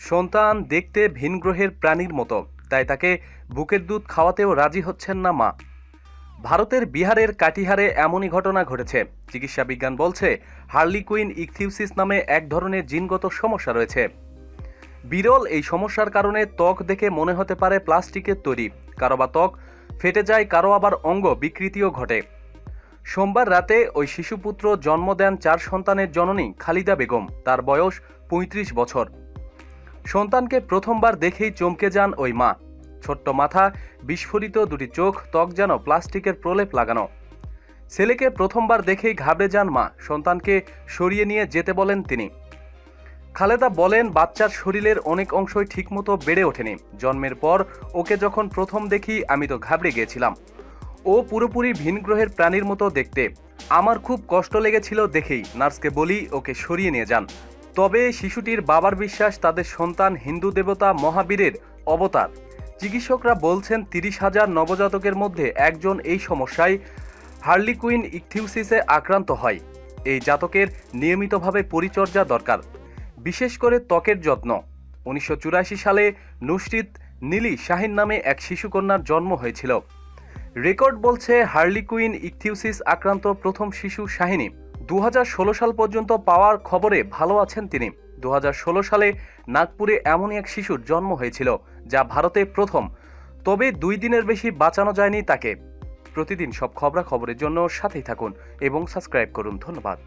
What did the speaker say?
সন্তান দেখতে ভিনগ্রহের প্রাণীর মতো, তাই তাকে বুকের দুধ খাওয়াতেও রাজি হচ্ছেন না মা। ভারতের বিহারের কাটিহারে এমনই ঘটনা ঘটেছে। চিকিৎসা বিজ্ঞান বলছে হার্লিকুইন ইকথিউসিস নামে এক ধরনের জিনগত সমস্যা রয়েছে। বিরল এই সমস্যার কারণে ত্বক দেখে মনে হতে পারে প্লাস্টিকের তৈরি, কারো বা ত্বক ফেটে যায়, কারো আবার অঙ্গ বিকৃতিও ঘটে। সোমবার রাতে ওই শিশুপুত্র জন্ম দেন 4 সন্তানের জননী খালিদা বেগম। তার বয়স 35 বছর। সন্তানকে প্রথমবার দেখেই চমকে যান ওই মা। ছোট্ট মাথা, বিস্ফোরিত দুটি চোখ, ত্বক যেন প্লাস্টিকের প্রলেপ লাগানো। ছেলেকে প্রথমবার দেখেই ঘাবড়ে যান মা। সন্তানকে সরিয়ে নিয়ে যেতে বলেন তিনি। খালেদা বলেন, বাচ্চার শরীরের অনেক অংশই ঠিকমতো বেড়ে ওঠেনি। জন্মের পর ওকে যখন প্রথম দেখি আমি তো ঘাবড়ে গিয়েছিলাম। ও পুরোপুরি ভিনগ্রহের প্রাণীর মতো দেখতে। আমার খুব কষ্ট লেগেছিল দেখেই নার্সকে বলি ওকে সরিয়ে নিয়ে যান। তবে শিশুটির বাবার বিশ্বাস তাদের সন্তান হিন্দু দেবতা মহাবীরের অবতার। চিকিৎসকরা বলছেন 30,000 নবজাতকের মধ্যে একজন এই সমস্যায় হার্লিকুইন ইকথিউসিসে আক্রান্ত হয়। এই জাতকের নিয়মিতভাবে পরিচর্যা দরকার, বিশেষ করে ত্বকের যত্ন। 1984 সালে নুসরিত নীলি শাহিন নামে এক শিশুকন্যার জন্ম হয়েছিল। রেকর্ড বলছে হার্লিকুইন ইকথিউসিস আক্রান্ত প্রথম শিশু শাহিনী। 2016 সাল পর্যন্ত পাওয়ার খবরে ভালো আছেন তিনি। 2016 সালে নাগপুরে এমনই এক শিশুর জন্ম হয়েছিল, যা ভারতে প্রথম। তবে 2 দিনের বেশি বাঁচানো যায়নি তাকে। প্রতিদিন সব খবরাখবরের জন্য সাথেই থাকুন এবং সাবস্ক্রাইব করুন। ধন্যবাদ।